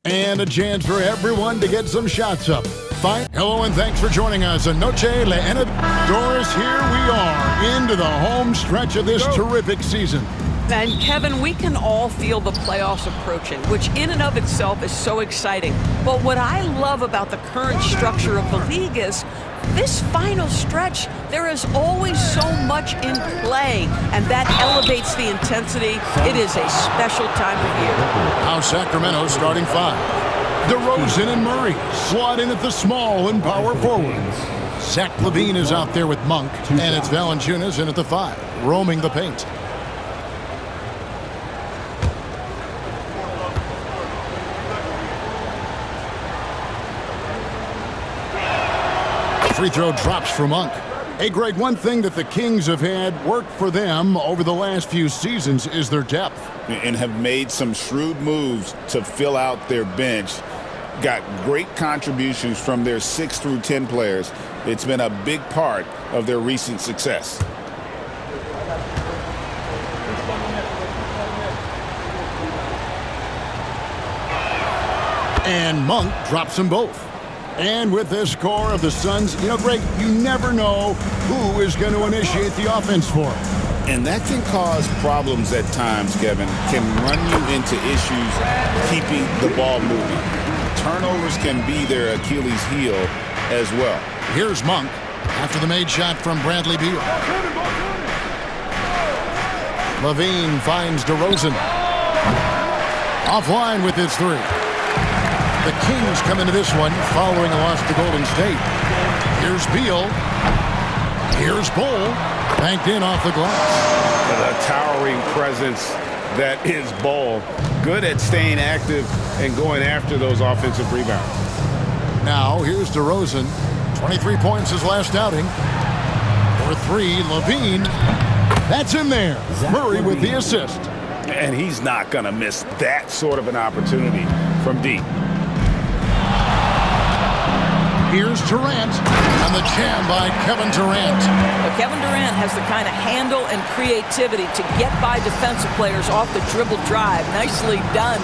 And a chance for everyone to get some shots up. Fine. Hello and thanks for joining us. Anoche Le'ena Doris, here we are into the home stretch of this terrific season. And Kevin, we can all feel the playoffs approaching, which in and of itself is so exciting. But what I love about the current structure of the league is this final stretch, there is always so much in play, and that elevates the intensity. It is a special time of year. Now Sacramento starting five. DeRozan and Murray slot in at the small and power forwards. Zach LaVine is out there with Monk, and it's Valanciunas in at the five, roaming the paint. Free throw drops for Monk. Hey, Greg, one thing that the Kings have had work for them over the last few seasons is their depth. And have made some shrewd moves to fill out their bench. Got great contributions from their 6 through 10 players. It's been a big part of their recent success. And Monk drops them both. And with this score of the Suns, you know, Greg, you never know who is going to initiate the offense for them. And that can cause problems at times, Kevin. Can run you into issues keeping the ball moving. Turnovers can be their Achilles heel as well. Here's Monk after the made shot from Bradley Beal. LaVine finds DeRozan. Offline with his three. The Kings come into this one following a loss to Golden State. Here's Beal. Here's Bull. Banked in off the glass. A towering presence that is Bull. Good at staying active and going after those offensive rebounds. Now here's DeRozan. 23 points his last outing. For three, LaVine. That's in there. Murray with the assist. And he's not going to miss that sort of an opportunity from deep. Here's Durant, and the jam by Kevin Durant. But Kevin Durant has the kind of handle and creativity to get by defensive players off the dribble drive. Nicely done.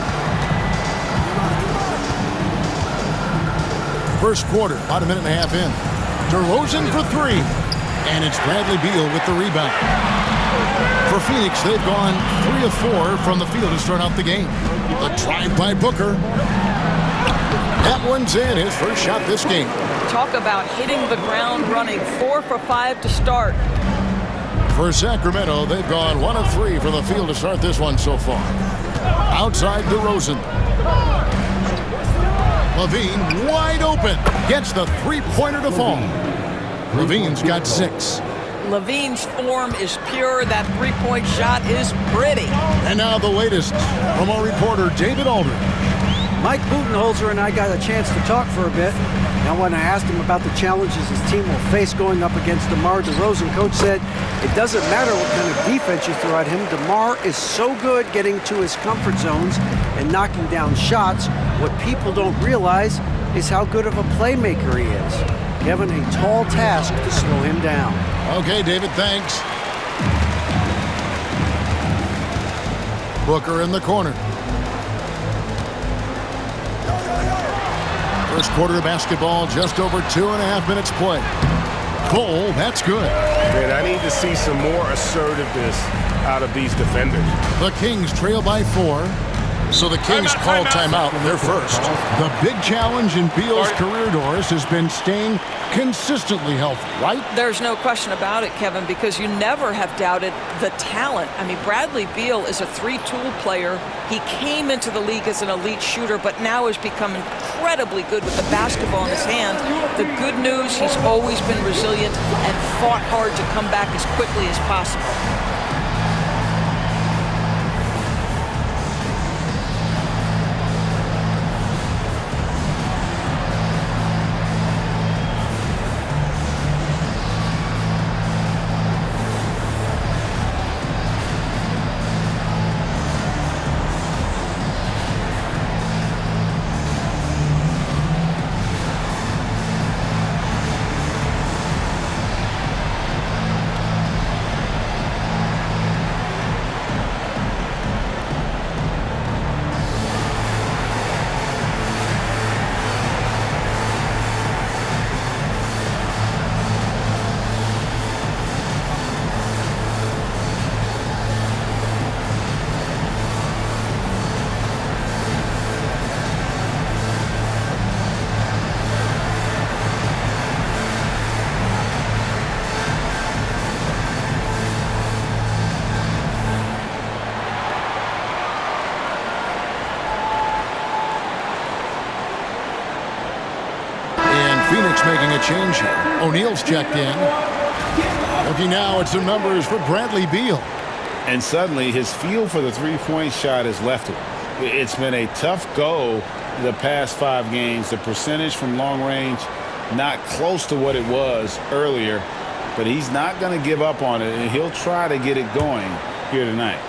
First quarter, about a minute and a half in. DeRozan for three, and it's Bradley Beal with the rebound. For Phoenix, they've gone 3 of 4 from the field to start out the game. The drive by Booker. That one's in, his first shot this game. Talk about hitting the ground running. 4 for 5 to start. For Sacramento, they've gone 1 of 3 from the field to start this one so far. Outside DeRozan. LaVine wide open. Gets the three-pointer to fall. LaVine's got 6. LaVine's form is pure. That three-point shot is pretty. And now the latest from our reporter, David Aldridge. Mike Budenholzer and I got a chance to talk for a bit. And when I asked him about the challenges his team will face going up against DeMar DeRozan, Coach said, it doesn't matter what kind of defense you throw at him. DeMar is so good getting to his comfort zones and knocking down shots. What people don't realize is how good of a playmaker he is. Given a tall task to slow him down. Okay, David, thanks. Booker in the corner. First quarter of basketball, just over 2.5 minutes play. Bull, that's good. Man, I need to see some more assertiveness out of these defenders. The Kings trail by 4. So the Kings call timeout. They're first. The big challenge in Beal's career, Doris, has been staying consistently healthy, right? There's no question about it, Kevin, because you never have doubted the talent. I mean, Bradley Beal is a three-tool player. He came into the league as an elite shooter, but now has become incredibly good with the basketball in his hand. The good news, he's always been resilient and fought hard to come back as quickly as possible. Phoenix making a change here. O'Neal's checked in. Looking now at some numbers for Bradley Beal. And suddenly his feel for the three-point shot has left him. It's been a tough go the past 5 games. The percentage from long range not close to what it was earlier, but he's not going to give up on it, and he'll try to get it going here tonight.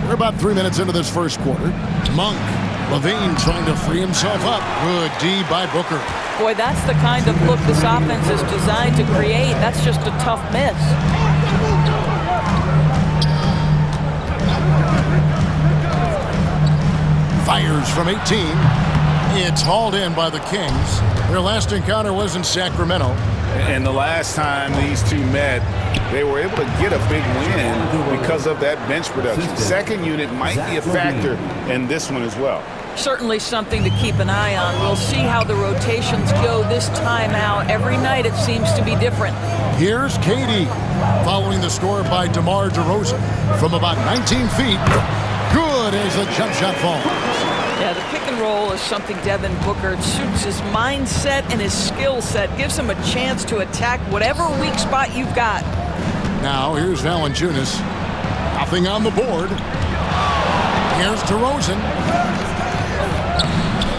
We're about 3 minutes into this first quarter. Monk. LaVine trying to free himself up. Good D by Booker. Boy, that's the kind of look this offense is designed to create. That's just a tough miss. Fires from 18. It's hauled in by the Kings. Their last encounter was in Sacramento. And the last time these two met, they were able to get a big win because of that bench production. Second unit might be a factor in this one as well. Certainly something to keep an eye on. We'll see how the rotations go this time out. Every night it seems to be different. Here's KD following the score by DeMar DeRozan from about 19 feet. Good as the jump shot falls. Yeah, the pick and roll is something Devin Booker suits his mindset and his skill set. Gives him a chance to attack whatever weak spot you've got. Now here's Valanciunas. Nothing on the board. Here's DeRozan.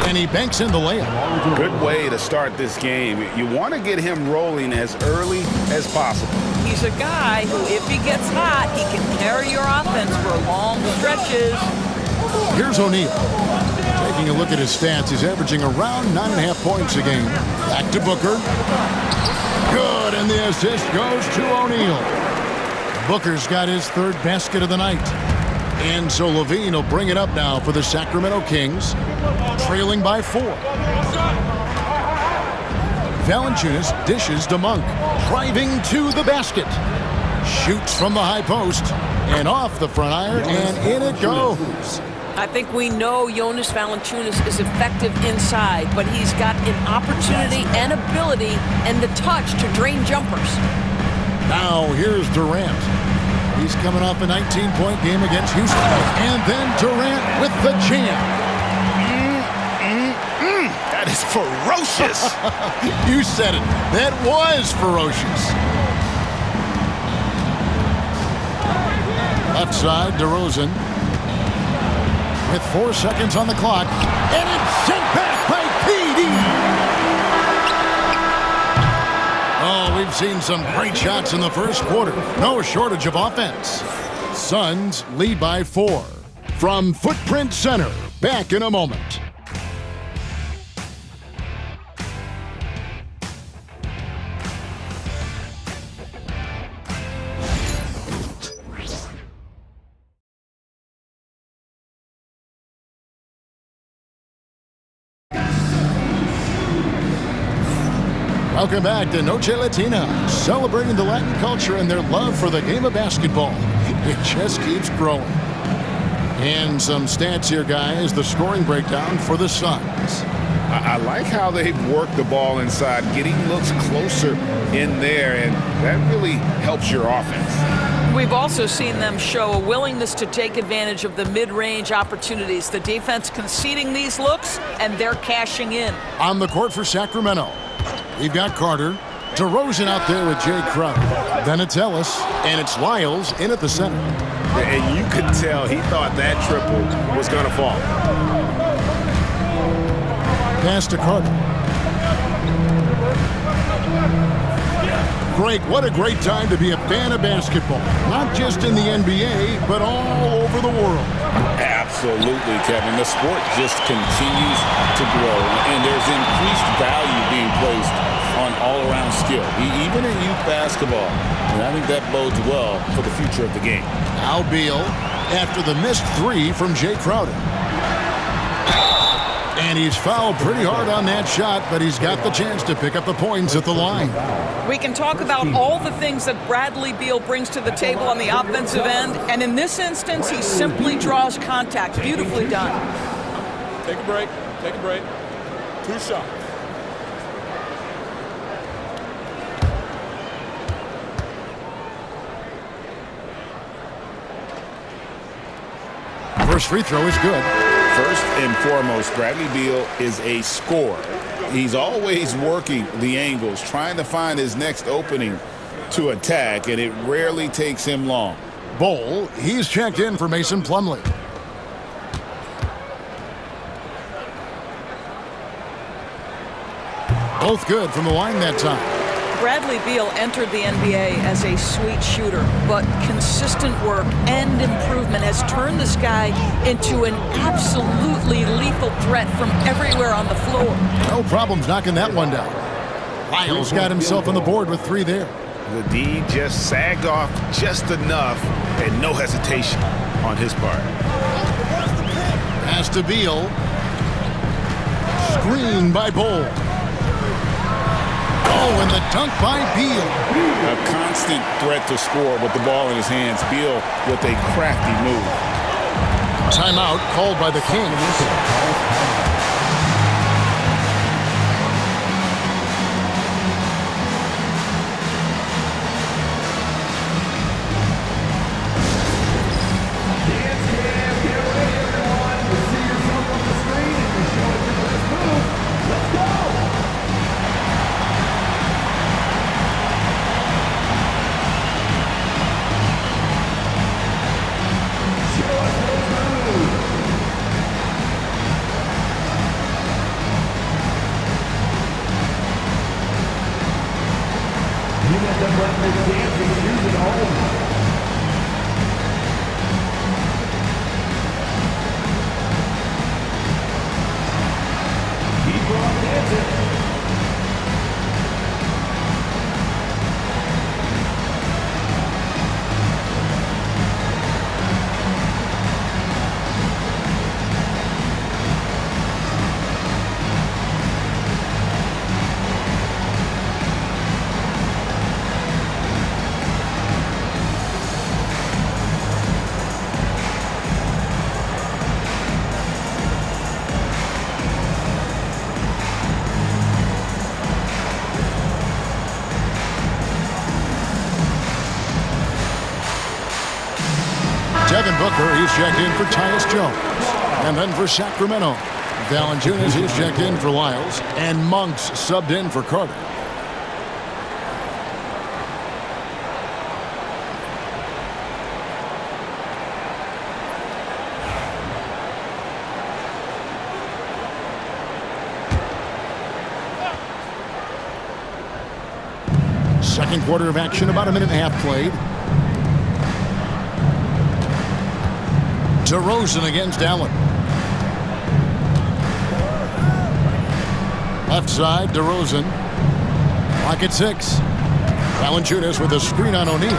And he banks in the layup. Good way to start this game. You want to get him rolling as early as possible. He's a guy who, if he gets hot, he can carry your offense for long stretches. Here's O'Neal. Taking a look at his stats, he's averaging around 9.5 points a game. Back to Booker. Good, and the assist goes to O'Neal. Booker's got his 3rd basket of the night. And so LaVine will bring it up now for the Sacramento Kings, trailing by 4. Valanciunas dishes to Monk, driving to the basket. Shoots from the high post, and off the front iron, and in it goes. I think we know Jonas Valanciunas is effective inside, but he's got an opportunity and ability and the touch to drain jumpers. Now here's Durant. He's coming off a 19-point game against Houston. And then Durant with the jam. That is ferocious. You said it. That was ferocious. Left side, DeRozan. With 4 seconds on the clock. And it's sent back by KD. Oh, we've seen some great shots in the first quarter. No shortage of offense. Suns lead by 4. From Footprint Center, back in a moment. Welcome back to Noche Latina, celebrating the Latin culture and their love for the game of basketball. It just keeps growing. And some stats here, guys. The scoring breakdown for the Suns. I like how they've worked the ball inside, getting looks closer in there, and that really helps your offense. We've also seen them show a willingness to take advantage of the mid-range opportunities. The defense conceding these looks, and they're cashing in. On the court for Sacramento, we've got Carter. DeRozan out there with Jay Crowder. Then it's Ellis, and it's Lyles in at the center. And you could tell he thought that triple was going to fall. Pass to Carter. Greg, what a great time to be a fan of basketball. Not just in the NBA, but all over the world. Absolutely, Kevin. The sport just continues to grow, and there's increased value being placed on all-around skill, even in youth basketball. And I think that bodes well for the future of the game. Now Beal after the missed 3 from Jay Crowder. And he's fouled pretty hard on that shot, but he's got the chance to pick up the points at the line. We can talk about all the things that Bradley Beal brings to the table on the offensive end, and in this instance, he simply draws contact. Beautifully done. Take a break. Take a break. 2 shots. First free throw is good. First and foremost, Bradley Beal is a scorer. He's always working the angles, trying to find his next opening to attack, and it rarely takes him long. Bol, he's checked in for Mason Plumlee. Both good from the line that time. Bradley Beal entered the NBA as a sweet shooter, but consistent work and improvement has turned this guy into an absolutely lethal threat from everywhere on the floor. No problems knocking that one down. Lyles got himself on the board with 3 there. The D just sagged off just enough, and no hesitation on his part. Pass to Beal. Screen by Bol. Oh, and the dunk by Beal. A constant threat to score with the ball in his hands. Beal with a crafty move. Timeout called by the Kings. Devin Booker, he's checked in for Tyus Jones. And then for Sacramento, Valanciunas, he's checked in for Lyles. And Monks subbed in for Carter. Second quarter of action, about a minute and a half played. DeRozan against Allen. Left side, DeRozan. Lock at 6. Valanciunas with a screen on O'Neal.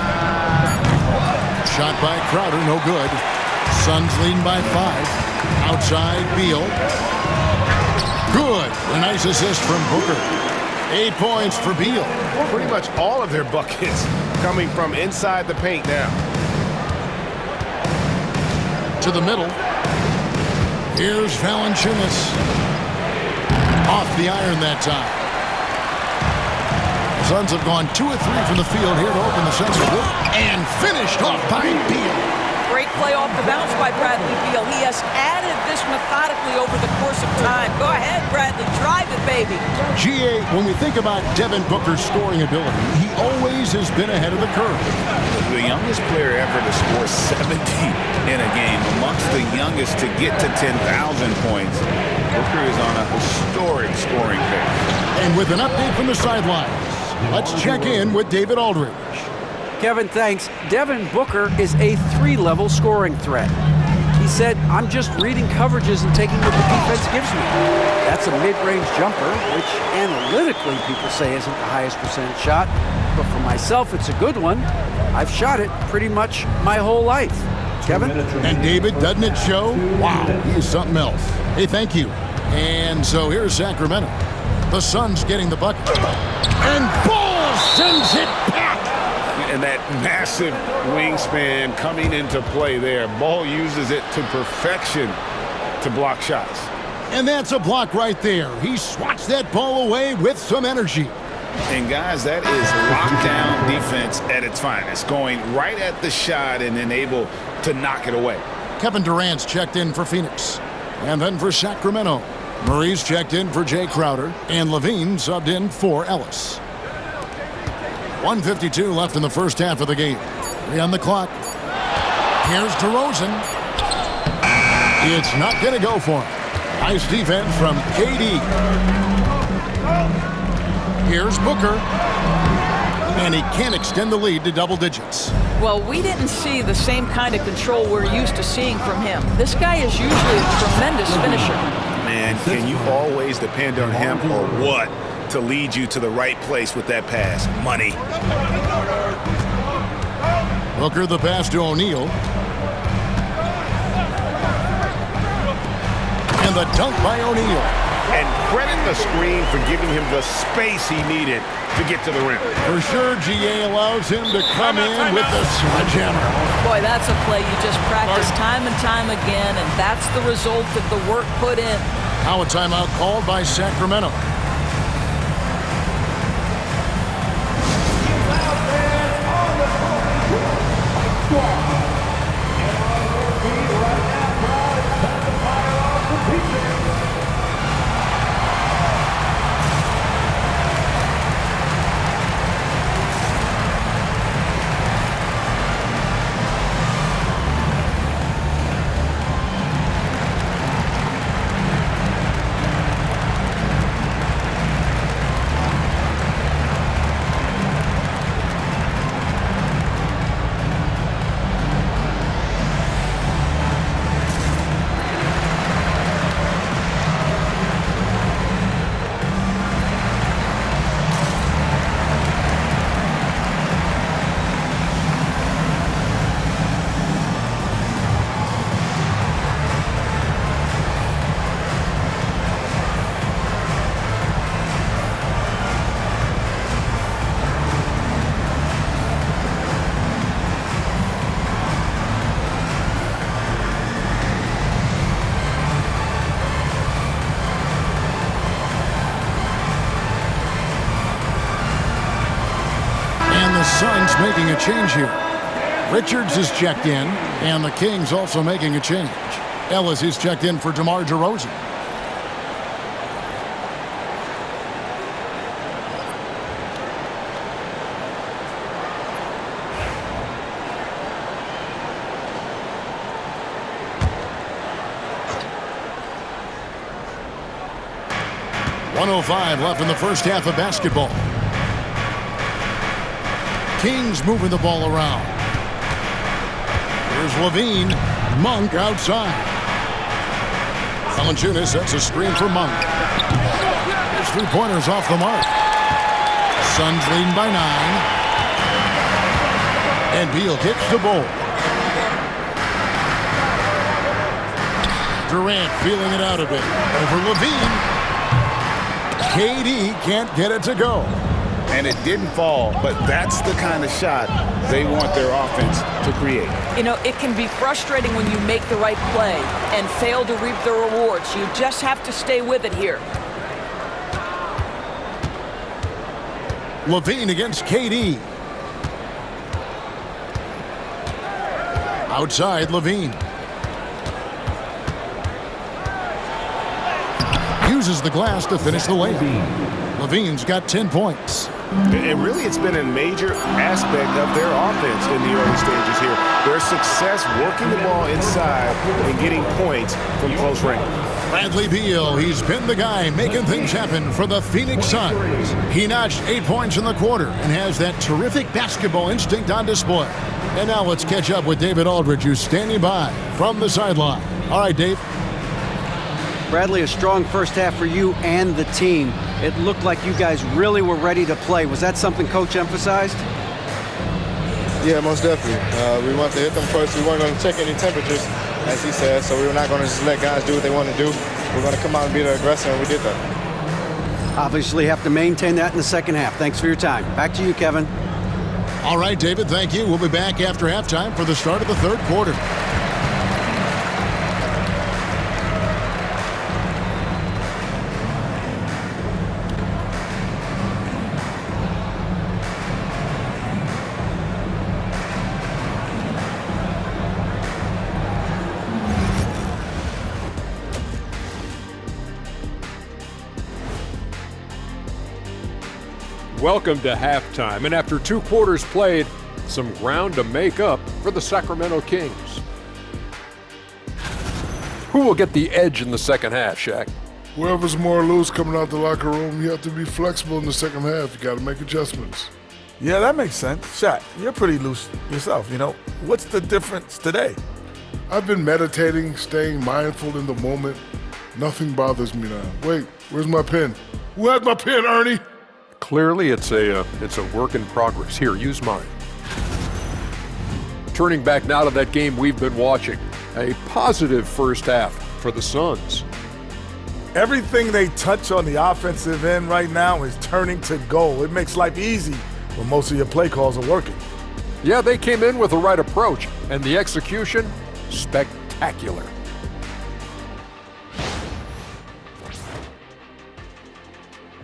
Shot by Crowder, no good. Suns leading by 5. Outside, Beal. Good. A nice assist from Booker. 8 points for Beal. Pretty much all of their buckets coming from inside the paint now. To the middle. Here's Valanciunas. Off the iron that time. Suns have gone 2 of 3 from the field here to open the second quarter. And finished off by Beal. Great play off the bounce by Bradley Beal. He has added this methodically over the course of time. Go ahead, Bradley. Drive it, baby. GA, when we think about Devin Booker's scoring ability, he always has been ahead of the curve. The youngest player ever to score 70 in a game, amongst the youngest to get to 10,000 points. Booker is on a historic scoring pace. And with an update from the sidelines, let's check in with David Aldridge. Kevin, thanks. Devin Booker is a 3-level scoring threat. He said, I'm just reading coverages and taking what the defense gives me. That's a mid-range jumper, which analytically people say isn't the highest percentage shot. But for myself, it's a good one. I've shot it pretty much my whole life. Kevin? And David, doesn't it show? Wow, he is something else. Hey, thank you. And so here's Sacramento. The Suns getting the bucket. And Ball sends it back. And that massive wingspan coming into play there. Ball uses it to perfection to block shots. And that's a block right there. He swats that ball away with some energy. And guys, that is lockdown defense at its finest. Going right at the shot and then able to knock it away. Kevin Durant's checked in for Phoenix. And then for Sacramento, Murray's checked in for Jay Crowder, and Levine subbed in for Ellis. 1:52 left in the first half of the game. 3 on the clock. Here's DeRozan. It's not going to go for him. Nice defense from KD. Here's Booker. And he can't extend the lead to double digits. Well, we didn't see the same kind of control we're used to seeing from him. This guy is usually a tremendous finisher. Man, can you always depend on him or what to lead you to the right place with that pass? Money. Booker the pass to O'Neal. And the dunk by O'Neal. And credit the screen for giving him the space he needed to get to the rim. For sure, GA allows him to come in with the sledgehammer. Boy, that's a play you just practice time and time again, and that's the result of the work put in. Now a timeout called by Sacramento. The Suns making a change here. Richards is checked in, and the Kings also making a change. Ellis is checked in for DeMar DeRozan. .105 left in the first half of basketball. Kings moving the ball around. Here's Levine. Monk outside. Valanciunas sets a screen for Monk. His three-pointers off the mark. Suns leading by 9. And Beal gets the ball. Durant feeling it out a bit. Over Levine. KD can't get it to go. And it didn't fall, but that's the kind of shot they want their offense to create. You know, it can be frustrating when you make the right play and fail to reap the rewards. You just have to stay with it here. Levine against KD. Outside, Levine. Uses the glass to finish the layup. Levine's got 10 points. And really, it's been a major aspect of their offense in the early stages here. Their success working the ball inside and getting points from close range. Bradley Beal, he's been the guy making things happen for the Phoenix Suns. He notched 8 points in the quarter and has that terrific basketball instinct on display. And now let's catch up with David Aldridge, who's standing by from the sideline. All right, Dave. Bradley, a strong first half for you and the team. It looked like you guys really were ready to play. Was that something Coach emphasized? Yeah, most definitely. We wanted to hit them first. We weren't going to check any temperatures, as he said, so we were not going to just let guys do what they want to do. We're going to come out and be the aggressor, and we did that. Obviously have to maintain that in the second half. Thanks for your time. Back to you, Kevin. All right, David, thank you. We'll be back after halftime for the start of the third quarter. Welcome to halftime, and after 2 quarters played, some ground to make up for the Sacramento Kings. Who will get the edge in the second half, Shaq? Whoever's more loose coming out the locker room, you have to be flexible in the second half. You got to make adjustments. Yeah, that makes sense. Shaq, you're pretty loose yourself, you know. What's the difference today? I've been meditating, staying mindful in the moment. Nothing bothers me now. Wait, where's my pen? Who has my pen, Ernie? Clearly, it's a work in progress. Here, use mine. Turning back now to that game we've been watching. A positive first half for the Suns. Everything they touch on the offensive end right now is turning to goal. It makes life easy when most of your play calls are working. Yeah, they came in with the right approach, and the execution, spectacular.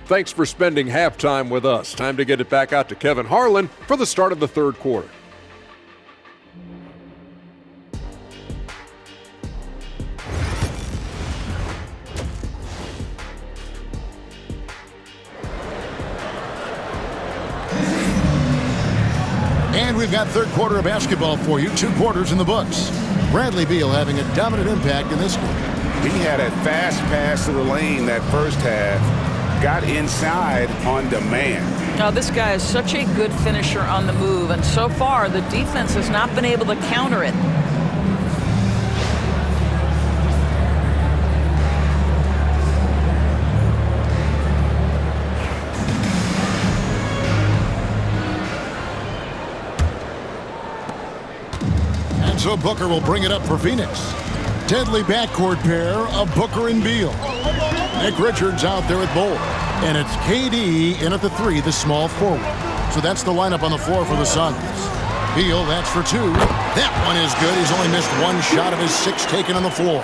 Thanks for spending halftime with us. Time to get it back out to Kevin Harlan for the start of the third quarter. And we've got third quarter of basketball for you. 2 quarters in the books. Bradley Beal having a dominant impact in this one. He had a fast pass to the lane that first half. Got inside on demand. Now, this guy is such a good finisher on the move, and so far the defense has not been able to counter it. And so Booker will bring it up for Phoenix. Deadly backcourt pair of Booker and Beal. Nick Richards out there at Bull. And it's KD in at the 3, the small forward. So that's the lineup on the floor for the Suns. Beal, that's for 2. That one is good. He's only missed 1 shot of his 6 taken on the floor.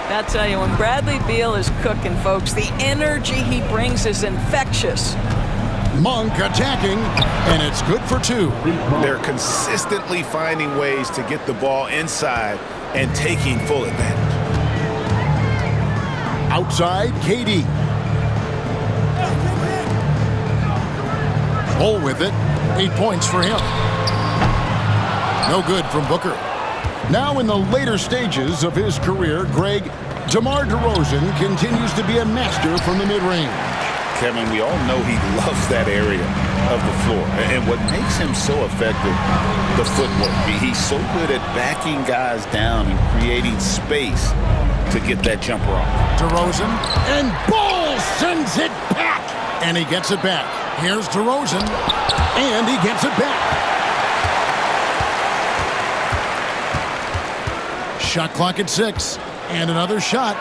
I tell you, when Bradley Beal is cooking, folks, the energy he brings is infectious. Monk attacking, and it's good for 2. They're consistently finding ways to get the ball inside and taking full advantage. Outside, KD. Bull with it. 8 points for him. No good from Booker. Now in the later stages of his career, Greg, DeMar DeRozan continues to be a master from the mid-range. Kevin, we all know he loves that area of the floor. And what makes him so effective, the footwork. He's so good at backing guys down and creating space to get that jumper off. DeRozan, and Bull sends it back. And he gets it back. Here's DeRozan, and he gets it back. Shot clock at 6, and another shot.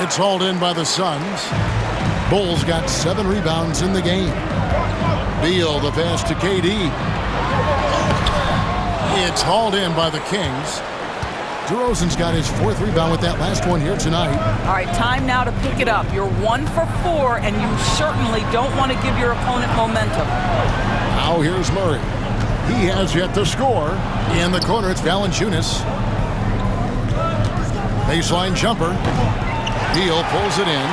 It's hauled in by the Suns. Bulls got 7 rebounds in the game. Beal the pass to KD. It's hauled in by the Kings. DeRozan's got his 4th rebound with that last one here tonight. All right, time now to pick it up. You're 1 for 4, and you certainly don't want to give your opponent momentum. Now here's Murray. He has yet to score. In the corner, it's Valanciunas. Baseline jumper. Beal pulls it in.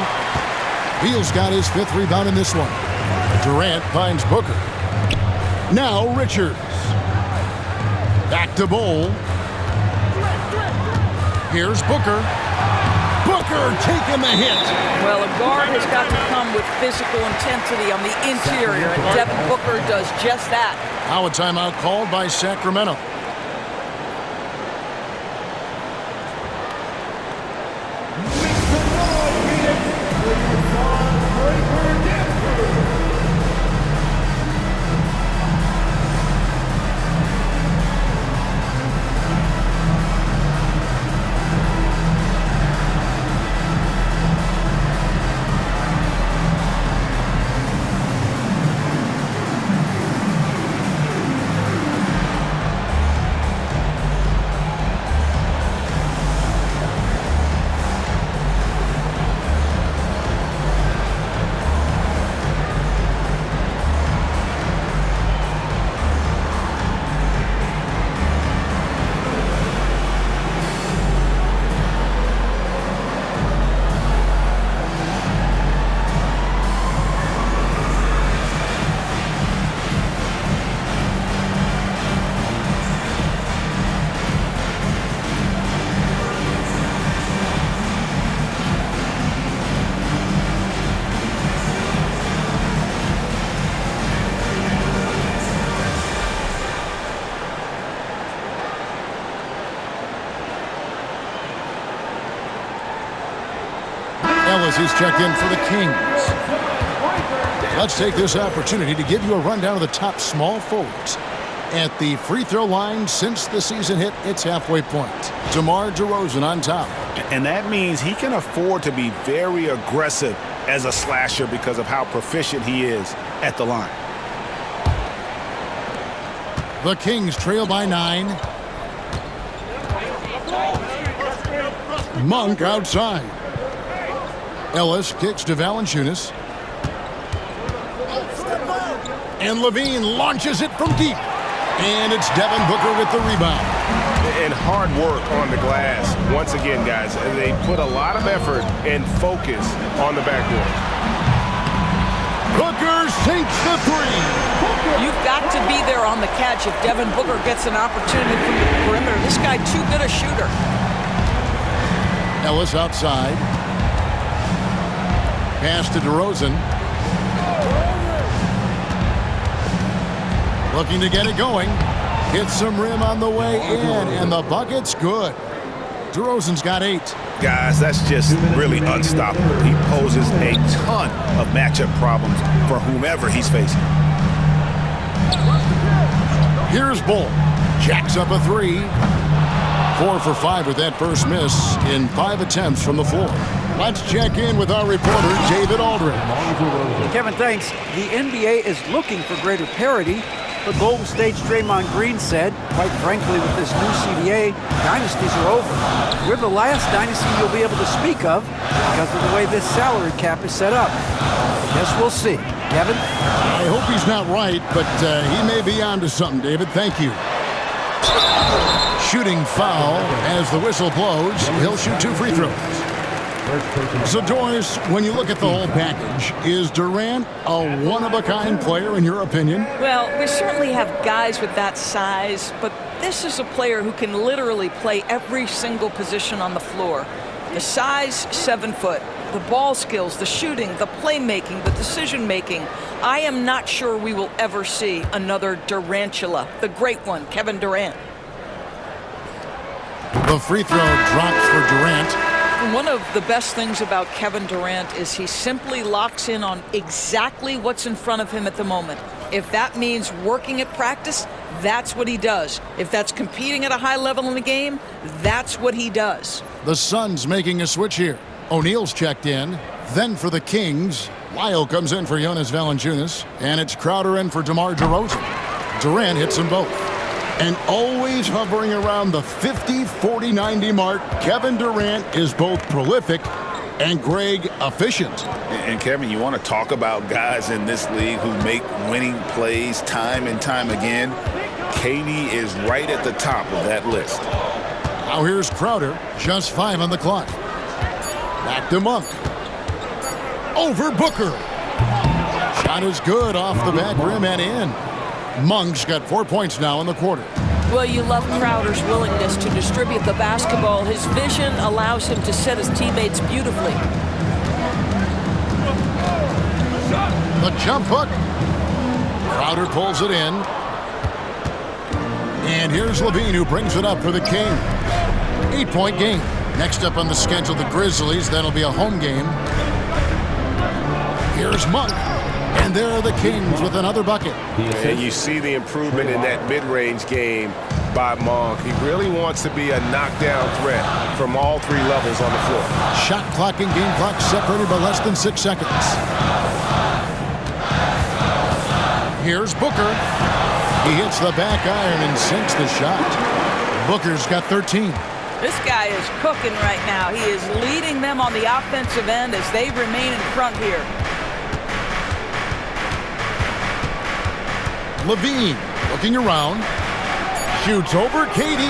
Beal's got his 5th rebound in this one. Durant finds Booker. Now Richards. Back to Bull. Here's Booker. Booker taking the hit. Well, a guard has got to come with physical intensity on the interior, and Devin Booker does just that. Now a timeout called by Sacramento. Ellis is checked in for the Kings. Let's take this opportunity to give you a rundown of the top small forwards. At the free throw line since the season hit its halfway point. DeMar DeRozan on top. And that means he can afford to be very aggressive as a slasher because of how proficient he is at the line. The Kings trail by 9. Monk outside. Ellis kicks to Valanciunas. And Levine launches it from deep. And it's Devin Booker with the rebound. And hard work on the glass. Once again, guys, they put a lot of effort and focus on the backboard. Booker sinks the three. You've got to be there on the catch if Devin Booker gets an opportunity from the perimeter. This guy too good a shooter. Ellis outside. Pass to DeRozan. Looking to get it going. Hits some rim on the way in, and the bucket's good. DeRozan's got 8. Guys, that's just really unstoppable. He poses a ton of matchup problems for whomever he's facing. Here's Bull. Jacks up a 3. 4 for 5 with that first miss in 5 attempts from the floor. Let's check in with our reporter, David Aldridge. Kevin, thanks. The NBA is looking for greater parity. But Golden State's Draymond Green said, quite frankly, with this new CBA, dynasties are over. We're the last dynasty you'll be able to speak of because of the way this salary cap is set up. Guess we'll see. Kevin? I hope he's not right, but he may be onto something, David. Thank you. Shooting foul as the whistle blows. He'll shoot 2 free throws. So, Doris, when you look at the whole package, is Durant a one-of-a-kind player in your opinion? Well, we certainly have guys with that size, but this is a player who can literally play every single position on the floor. The size, 7 foot. The ball skills, the shooting, the playmaking, the decision-making. I am not sure we will ever see another Durantula, the great one, Kevin Durant. The free throw drops for Durant. One of the best things about Kevin Durant is he simply locks in on exactly what's in front of him at the moment. If that means working at practice, that's what he does. If that's competing at a high level in the game, that's what he does. The Suns making a switch here. O'Neal's checked in. Then for the Kings, Lyle comes in for Jonas Valanciunas. And it's Crowder in for DeMar DeRozan. Durant hits them both. And always hovering around the 50, 40, 90 mark, Kevin Durant is both prolific and, Greg, efficient. And Kevin, you want to talk about guys in this league who make winning plays time and time again? KD is right at the top of that list. Now here's Crowder, just 5 on the clock. Back to Monk. Over Booker. Shot is good off the back rim and in. Monk's got 4 points now in the quarter. Well, you love Crowder's willingness to distribute the basketball. His vision allows him to set his teammates beautifully. The jump hook. Crowder pulls it in. And here's Levine, who brings it up for the King. 8-point game. Next up on the schedule, the Grizzlies. That'll be a home game. Here's Monk. And there are the Kings with another bucket. And you see the improvement in that mid-range game by Monk. He really wants to be a knockdown threat from all 3 levels on the floor. Shot clock and game clock separated by less than 6 seconds. Here's Booker. He hits the back iron and sinks the shot. Booker's got 13. This guy is cooking right now. He is leading them on the offensive end as they remain in front here. Levine looking around. Shoots over KD.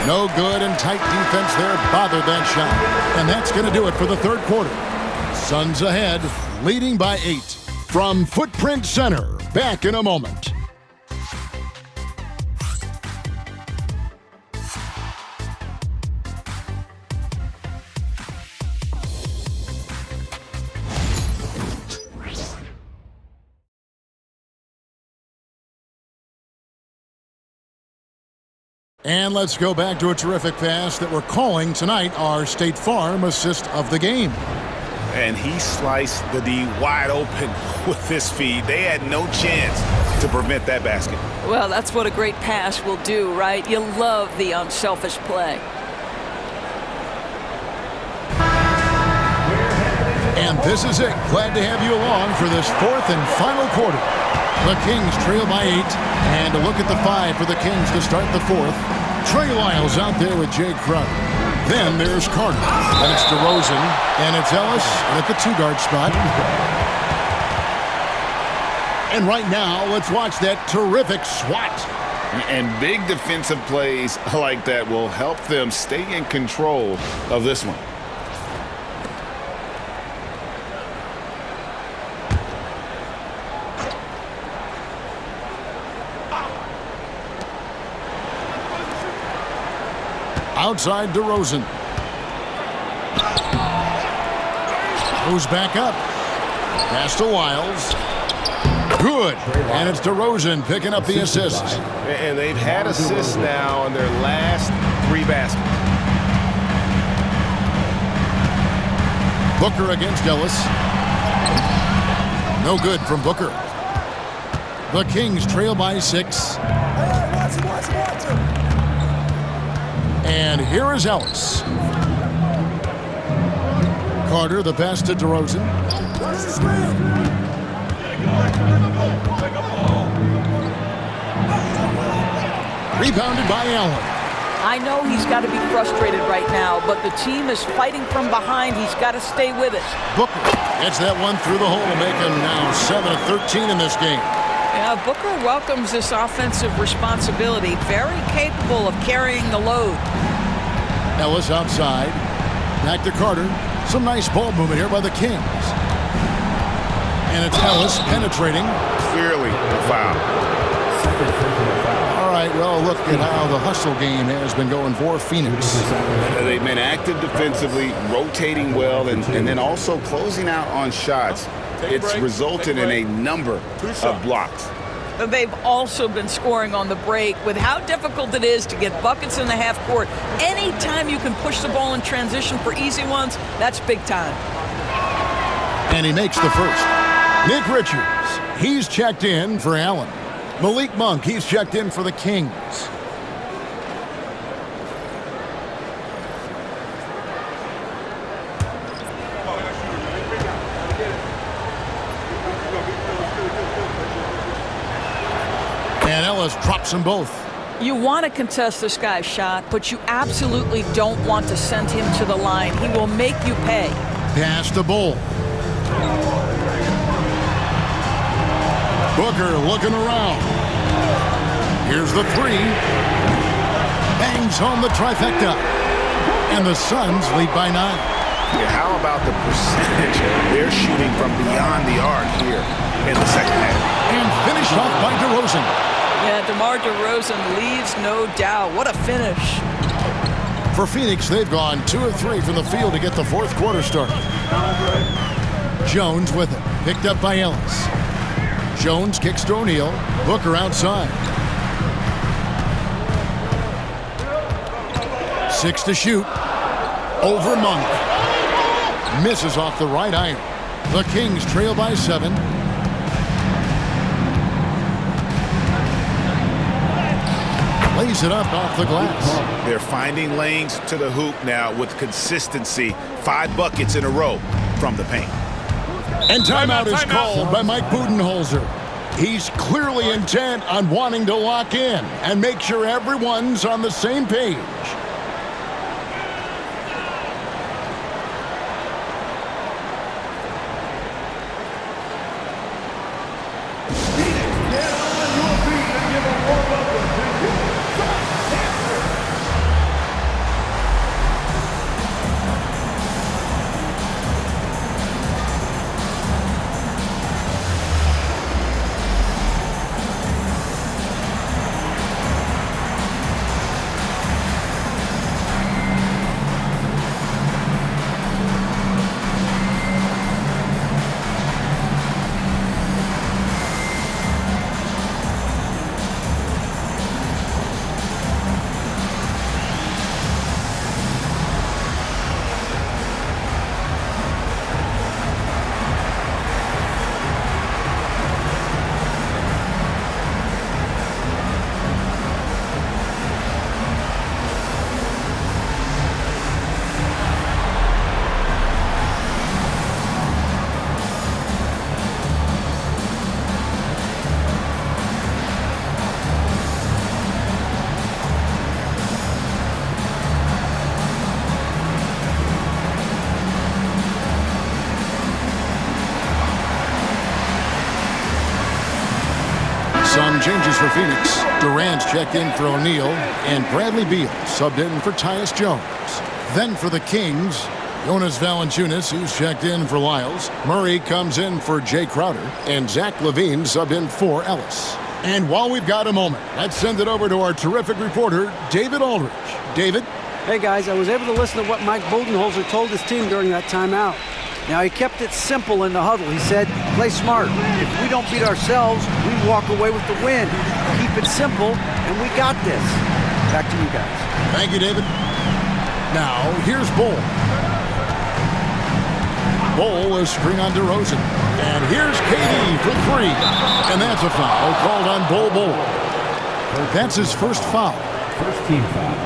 No good, and tight defense there bothered that shot. And that's going to do it for the third quarter. Suns ahead, leading by 8. From Footprint Center, back in a moment. And let's go back to a terrific pass that we're calling tonight our State Farm assist of the game. And he sliced the D wide open with his feed. They had no chance to prevent that basket. Well, that's what a great pass will do, right? You love the unselfish play. And this is it. Glad to have you along for this fourth and final quarter. The Kings trail by 8. And a look at the 5 for the Kings to start the fourth. Trey Lyles out there with Jay Crowder. Then there's Carter. Then it's DeRozan. And it's Ellis at the 2-guard spot. And right now, let's watch that terrific swat. And big defensive plays like that will help them stay in control of this one. Outside DeRozan. Goes back up. Pass to Lyles. Good. And it's DeRozan picking up the assist. And they've had assists now in their last 3 baskets. Booker against Ellis. No good from Booker. The Kings trail by 6. And here is Ellis. Carter, the pass to DeRozan. Rebounded by Allen. I know he's got to be frustrated right now, but the team is fighting from behind. He's got to stay with it. Booker gets that one through the hole, making now 7 of 13 in this game. Yeah, Booker welcomes this offensive responsibility. Very capable of carrying the load. Ellis outside. Back to Carter. Some nice ball movement here by the Kings. And it's Ellis penetrating. Clearly a foul. All right, well, look at how the hustle game has been going for Phoenix. They've been active defensively, rotating well, and then also closing out on shots. It's resulted in a number of blocks. They've also been scoring on the break. With how difficult it is to get buckets in the half court, anytime you can push the ball in transition for easy ones, that's big time. And he makes the first. Nick Richards, he's checked in for Allen. Malik Monk, he's checked in for the Kings. And Ellis drops them both. You want to contest this guy's shot, but you absolutely don't want to send him to the line. He will make you pay. Pass to Bull. Booker looking around. Here's the 3. Bangs home the trifecta. And the Suns lead by 9. Yeah, how about the percentage they're shooting from beyond the arc here in the second half? And finished off by DeRozan. Yeah, DeMar DeRozan leaves no doubt. What a finish. For Phoenix, they've gone 2 of 3 from the field to get the fourth quarter started. Jones with it. Picked up by Ellis. Jones kicks to O'Neal. Booker outside. 6 to shoot. Over Monk. Misses off the right iron. The Kings trail by 7. Lays it up off the glass. They're finding lanes to the hoop now with consistency. 5 buckets in a row from the paint. And timeout is called by Mike Budenholzer. He's clearly intent on wanting to lock in and make sure everyone's on the same page. Some changes for Phoenix. Durant checked in for O'Neal, and Bradley Beal subbed in for Tyus Jones. Then for the Kings, Jonas Valanciunas, who's checked in for Lyles. Murray comes in for Jay Crowder, and Zach LaVine subbed in for Ellis. And while we've got a moment, let's send it over to our terrific reporter, David Aldridge. David? Hey, guys, I was able to listen to what Mike Budenholzer told his team during that timeout. Now, he kept it simple in the huddle. He said, play smart. If we don't beat ourselves, we walk away with the win. Keep it simple, and we got this. Back to you guys. Thank you, David. Now, here's Bull. Bull is screen on DeRozan. And here's KD for three. And that's a foul called on Bull. That's his first foul. First team foul.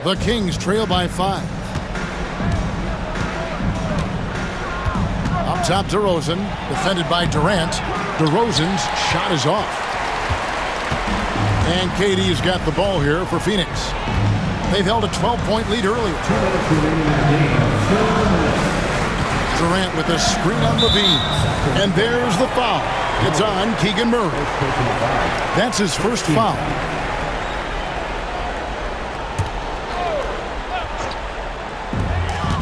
The Kings trail by 5. Up top, DeRozan, defended by Durant. DeRozan's shot is off. And KD's got the ball here for Phoenix. They've held a 12-point lead earlier. 2 minutes remaining in the game. 2 minutes. Durant with a screen on LaVine. And there's the foul. It's on Keegan Murray. That's his first foul.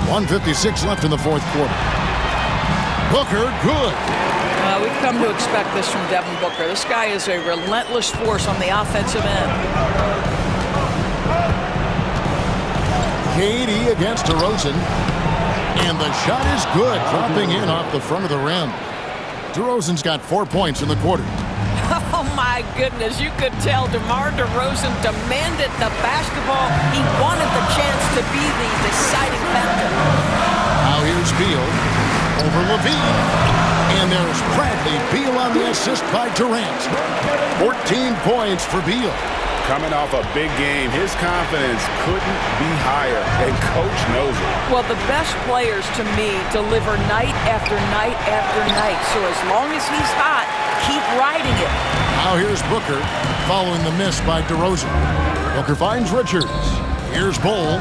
1:56 left in the fourth quarter. Booker, good. We've come to expect this from Devin Booker. This guy is a relentless force on the offensive end. KD against DeRozan. And the shot is good, dropping in off the front of the rim. DeRozan's got 4 points in the quarter. Oh, my goodness. You could tell DeMar DeRozan demanded the basketball. He wanted the chance to be the deciding factor. Now here's Beal over LaVine. And there's Bradley Beal on the assist by Durant. 14 points for Beal. Coming off a big game, his confidence couldn't be higher, and Coach knows it. Well, the best players, to me, deliver night after night after night. So as long as he's hot, keep riding it. Now here's Booker following the miss by DeRozan. Booker finds Richards. Here's Bull.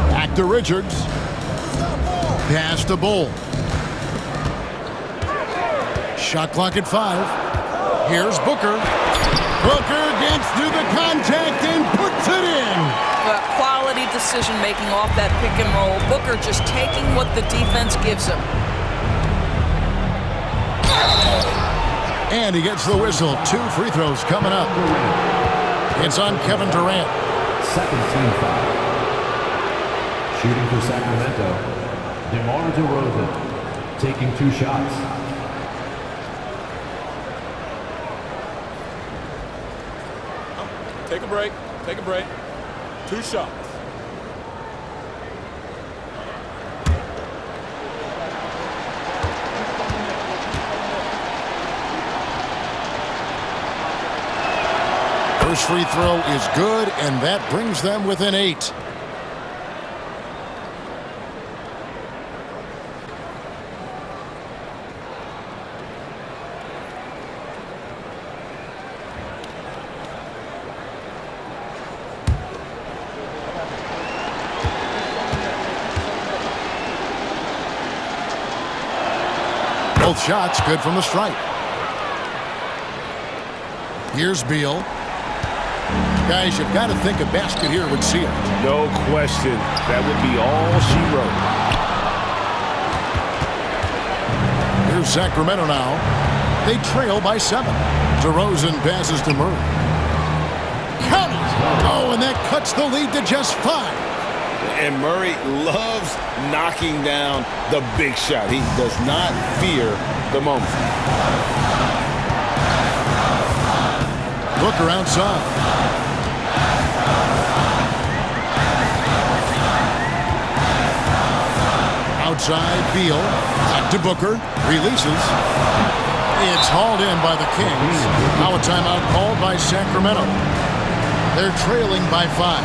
Back to Richards. Pass to Bull. Shot clock at 5. Here's Booker. Booker gets through the contact and puts it in. Quality decision-making off that pick and roll. Booker just taking what the defense gives him. And he gets the whistle. 2 free throws coming up. It's on Kevin Durant. Second team foul. Shooting for Sacramento, DeMar DeRozan taking 2 shots. Take a break. Take a break. 2 shots. First free throw is good, and that brings them within 8. Both shots good from the stripe. Here's Beal. Guys, you've got to think a basket here would seal it. No question. That would be all she wrote. Here's Sacramento now. They trail by 7. DeRozan passes to Murray. Count it! Oh, and that cuts the lead to just 5. And Murray loves knocking down the big shot. He does not fear the moment. Booker outside. Outside, Beal. Back to Booker. Releases. It's hauled in by the Kings. Now a timeout called by Sacramento. They're trailing by 5.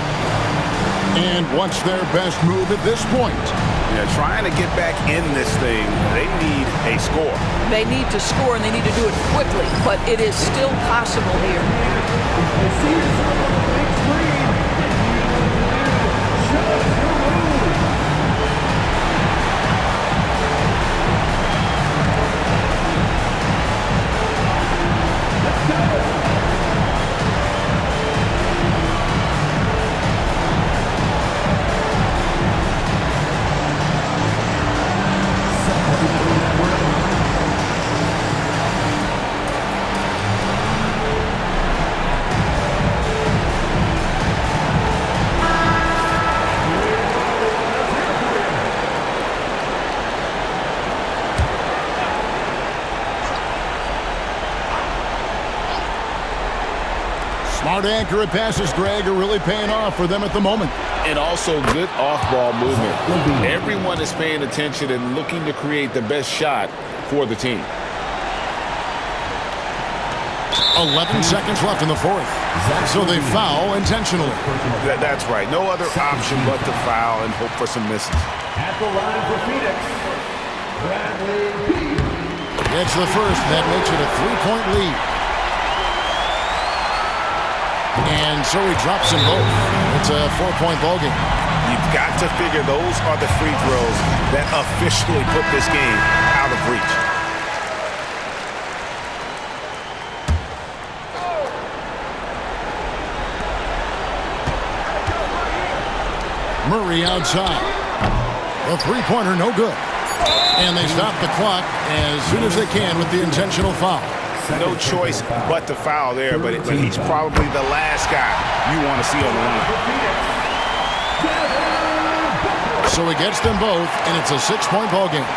And what's their best move at this point? Yeah, trying to get back in this thing, they need a score. They need to score, and they need to do it quickly, but it is still possible here. Smart, accurate passes, Greg, are really paying off for them at the moment. And also good off-ball movement. Everyone is paying attention and looking to create the best shot for the team. 11 seconds left in the fourth. So they foul intentionally. That's right. No other option but to foul and hope for some misses. At the line for Phoenix, Bradley Beal. Gets the first. That makes it a 3-point lead. And so he drops them both. It's a 4-point ball game. You've got to figure those are the free throws that officially put this game out of reach. Murray outside. The three-pointer, no good. And they stop the clock as soon as they can with the intentional foul. No choice but to foul there, but he's probably the last guy you want to see on the line. So he gets them both, and it's a 6-point ball game.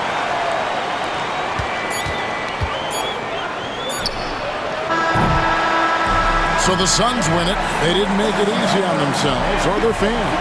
So the Suns win it. They didn't make it easy on themselves or their fans.